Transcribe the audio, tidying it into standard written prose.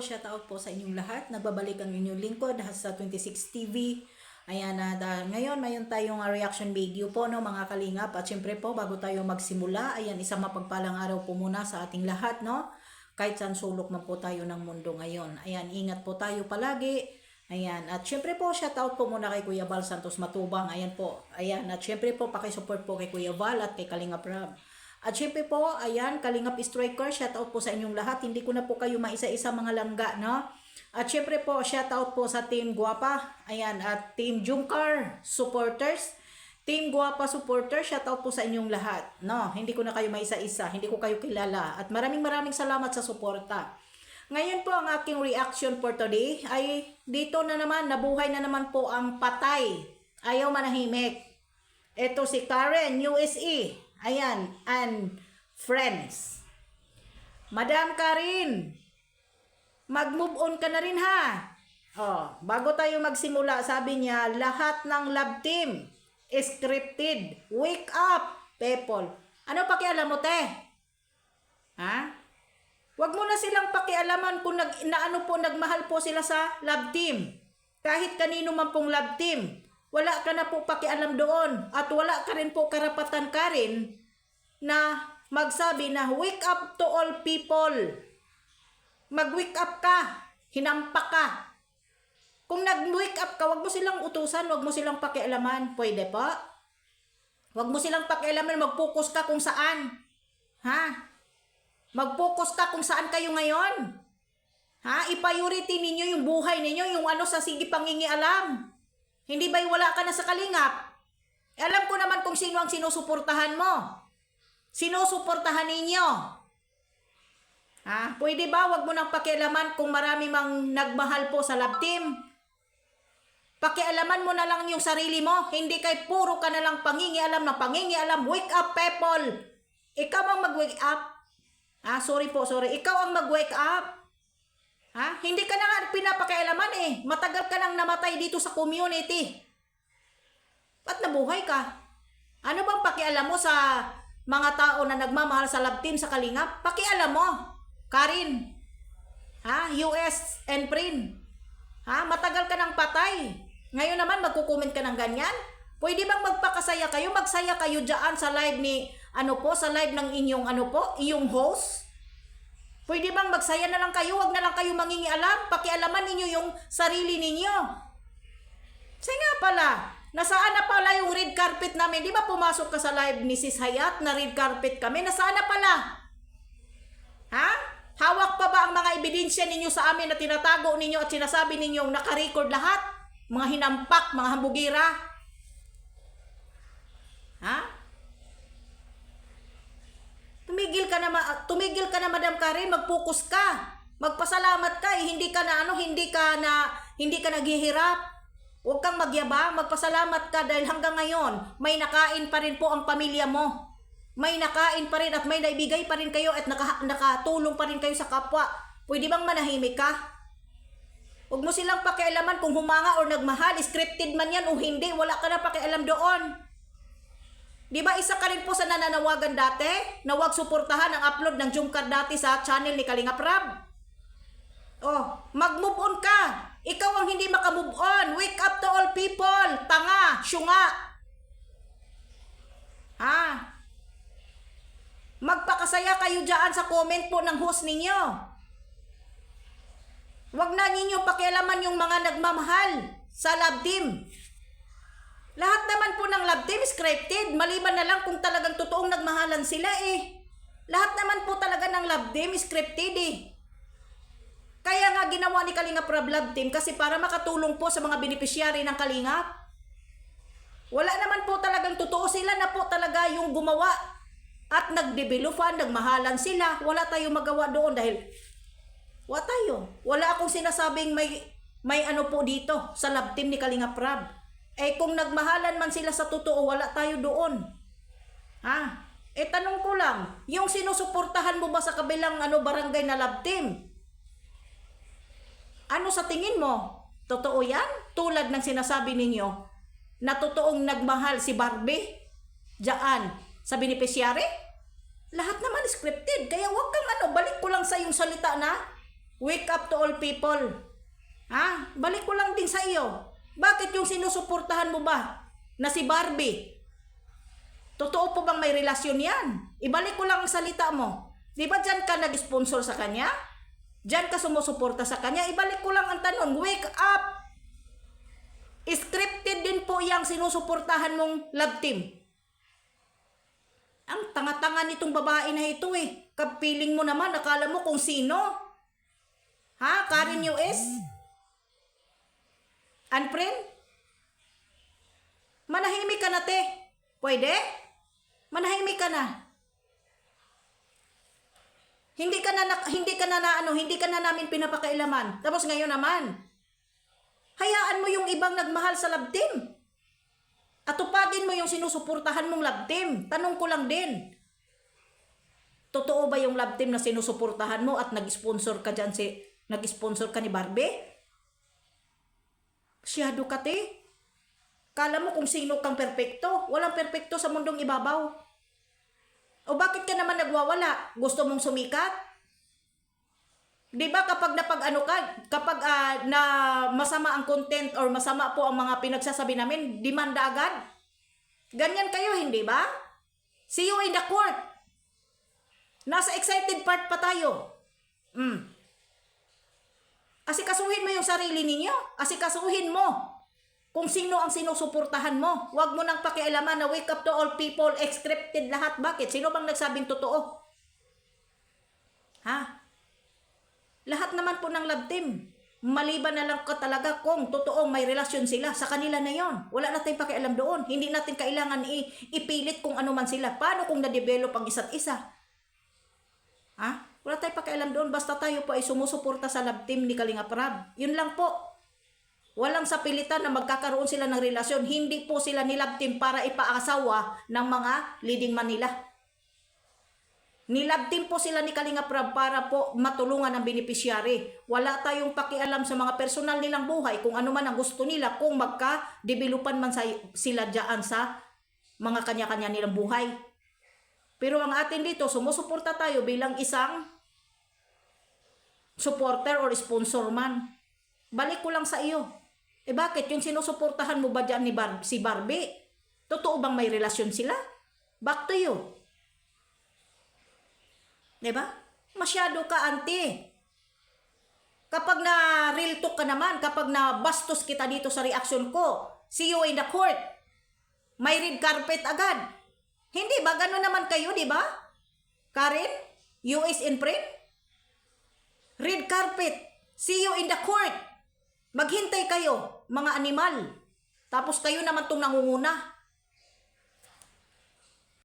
shout out po sa inyong lahat. Nagbabalik ang inyong lingkod sa 26 TV. Ayan, ngayon tayong reaction video po, no, mga kalingap. At syempre po, bago tayo magsimula, ayan, isang mapagpalang araw po muna sa ating lahat, no? Kahit saan sulok man po tayo ng mundo ngayon. Ayan, ingat po tayo palagi. Ayan, at syempre po, shout out po muna kay Kuya Val Santos Matubang. Ayan po, ayan, at syempre po, pakisupport po kay Kuya Val at kay Kalingap Rab. At syempre po, ayan, Kalingap Striker, shout out po sa inyong lahat. Hindi ko na po kayo maisa-isa mga langga, no? At syempre po, shout out po sa Team Guapa, ayan, at Team Jungkar supporters. Team Guapa supporters, shout out po sa inyong lahat, no? Hindi ko na kayo maisa-isa, hindi ko kayo kilala. At maraming salamat sa suporta. Ngayon po, ang aking reaction for today ay dito na naman, nabuhay na naman po ang patay. Ayaw manahimik. Ito si Karen, USA. Ayan, and friends. Madam Karen, mag-move on ka na rin ha. Oh, bago tayo magsimula, sabi niya, lahat ng love team scripted. Wake up, people. Ano pakialam mo, te? Ha? Wag mo na silang pakialaman kung nagmahal po sila sa love team. Kahit kanino man pong love team. Wala ka na po pakialam doon at wala ka rin po karapatan ka rin na magsabi na wake up to all people. Mag-wake up ka, hinampak ka. Kung nag-wake up ka, wag mo silang utusan, wag mo silang pakialaman. Pwede pa? Wag mo silang pakialaman, mag-focus ka kung saan. Ha? Mag-focus ka kung saan kayo ngayon. Ha? I-priority ninyo yung buhay ninyo, yung sa sige pangingialam. Hindi ba'y wala ka na sa Kalingap? Alam ko naman kung sino ang sinusuportahan mo. Sinusuportahan ninyo. Ha? Pwede ba wag mo nang pakialaman kung marami mang nagmahal po sa love team? Pakialaman mo na lang yung sarili mo. Hindi kay puro ka na lang pangingialam na pangingialam. Wake up, people. Ikaw ang mag-wake up. Sorry. Ikaw ang mag-wake up. Ha? Hindi ka na nga pinapakialaman eh. Matagal ka nang namatay dito sa community. Ba't nabuhay ka? Ano bang pakialam mo sa mga tao na nagmamahal sa love team sa Kalingap? Pakialam mo. Karin. Ha? US and Prin. Ha? Matagal ka nang patay. Ngayon naman magkukomment ka ng ganyan? Pwede bang magpakasaya kayo? Magsaya kayo dyan sa live ni, sa live ng inyong, iyong host? Pwede bang magsaya na lang kayo? Huwag na lang kayo mangingialam. Pakialaman ninyo yung sarili ninyo. Kasi nga pala, nasaan na pala yung red carpet namin? Di ba pumasok ka sa live ni Sis Hayat na red carpet kami? Nasaan na pala? Ha? Hawak pa ba ang mga ebidensya ninyo sa amin na tinatago ninyo at sinasabi ninyong nakarecord lahat? Mga hinampak, mga hambugira? Ha? Tumigil ka na Madam Karen, mag-focus ka. Magpasalamat ka hindi ka naghihirap. Huwag kang magyabang, magpasalamat ka dahil hanggang ngayon may nakain pa rin po ang pamilya mo. May nakain pa rin at may naibigay pa rin kayo at nakatulong pa rin kayo sa kapwa. Pwede bang manahimik ka? Huwag mo silang pakialaman kung humanga o nagmahal, scripted man yan o hindi, wala ka na pakialam doon. Di ba isa ka rin po sa nananawagan dati na huwag suportahan ang upload ng Jungkar dati sa channel ni Kalingap Rab? Oh, mag-move on ka. Ikaw ang hindi maka-move on. Wake up to all people. Tanga, syunga. Ha? Magpakasaya kayo dyan sa comment po ng host ninyo. Huwag na ninyo pakialaman yung mga nagmamahal sa love team. Lahat naman po ng love team scripted, maliban na lang kung talagang totoong nagmahalan sila eh. Lahat naman po talaga ng love team scripted eh. Kaya nga ginawa ni Kalingap Rab love team kasi para makatulong po sa mga beneficiary ng Kalingap. Wala naman po talagang totoo, sila na po talaga yung gumawa at nagdevelopan, nagmahalan sila. Wala tayong magawa doon dahil wala akong sinasabing may po dito sa love team ni Kalingap Rab. Eh kung nagmahalan man sila sa totoo, wala tayo doon. Ha? Tanong ko lang, yung sinusuportahan mo ba sa kabilang barangay na love team? Ano sa tingin mo? Totoo yan? Tulad ng sinasabi ninyo na totoong nagmahal si Barbie diyan sa beneficiary? Lahat naman scripted. Kaya wag kang balik ko lang sa yung salita na Wake up to all people. Ha? Balik ko lang din sa iyo. Bakit yung sinusuportahan mo ba na si Barbie? Totoo po bang may relasyon yan? Ibalik ko lang ang salita mo. Di ba dyan ka nag-sponsor sa kanya? Dyan ka sumusuporta sa kanya? Ibalik ko lang ang tanong. Wake up! Scripted din po yung sinusuportahan mong love team. Ang tanga-tanga nitong babae na ito eh. Kapiling mo naman, akala mo kung sino? Ha? Karen US? Unfriend? Manahimik ka na, te. Pwede? Manahimik ka na. Hindi ka na namin pinapakailaman. Tapos ngayon naman, hayaan mo yung ibang nagmahal sa love team. At tupadin mo yung sinusuportahan mong love team. Tanong ko lang din. Totoo ba yung love team na sinusuportahan mo at nag-sponsor ka dyan nag-sponsor ka ni Barbie? Masyado ka, te. Kala mo kung sino kang perpekto. Walang perpekto sa mundong ibabaw. O bakit ka naman nagwawala? Gusto mong sumikat? Di ba kapag kapag na masama ang content or masama po ang mga pinagsasabi namin, demanda agad? Ganyan kayo, hindi ba? See you in the court. Nasa excited part pa tayo. Asikasuhin mo yung sarili ninyo. Asikasuhin mo kung sino ang sinusuportahan mo. Huwag mo nang pakialaman na wake up to all people, scripted lahat. Bakit? Sino bang nagsabing totoo? Ha? Lahat naman po ng love team. Maliban na lang ka talaga kung totoong may relasyon sila. Sa kanila na yon. Wala natin pakialam doon. Hindi natin kailangan ipilit kung ano man sila. Paano kung na-develop ang isa't isa? Ha? Wala tayong pakialam doon. Basta tayo po ay sumusuporta sa love team ni Kalinga Prab. Yun lang po. Walang sapilitan na magkakaroon sila ng relasyon. Hindi po sila ni love team para ipaasawa ng mga leading man nila. Ni-love team po sila ni Kalinga Prab para po matulungan ang beneficiary. Wala tayong pakialam sa mga personal nilang buhay kung ano man ang gusto nila, kung magka-developan man sila dyan sa mga kanya-kanya nilang buhay. Pero ang atin dito, sumusuporta tayo bilang isang supporter or sponsor man. Balik ko lang sa iyo. Bakit? Yung sinusuportahan mo ba dyan ni si Barbie? Totoo bang may relasyon sila? Back to you. Diba? Masyado ka, auntie. Kapag na real talk ka naman, kapag na bastos kita dito sa reaction ko, see you in the court. May red carpet agad. Hindi ba? Gano'n naman kayo, di ba? Karen? US in print? Red carpet. See you in the court. Maghintay kayo, mga animal. Tapos kayo naman itong nangunguna.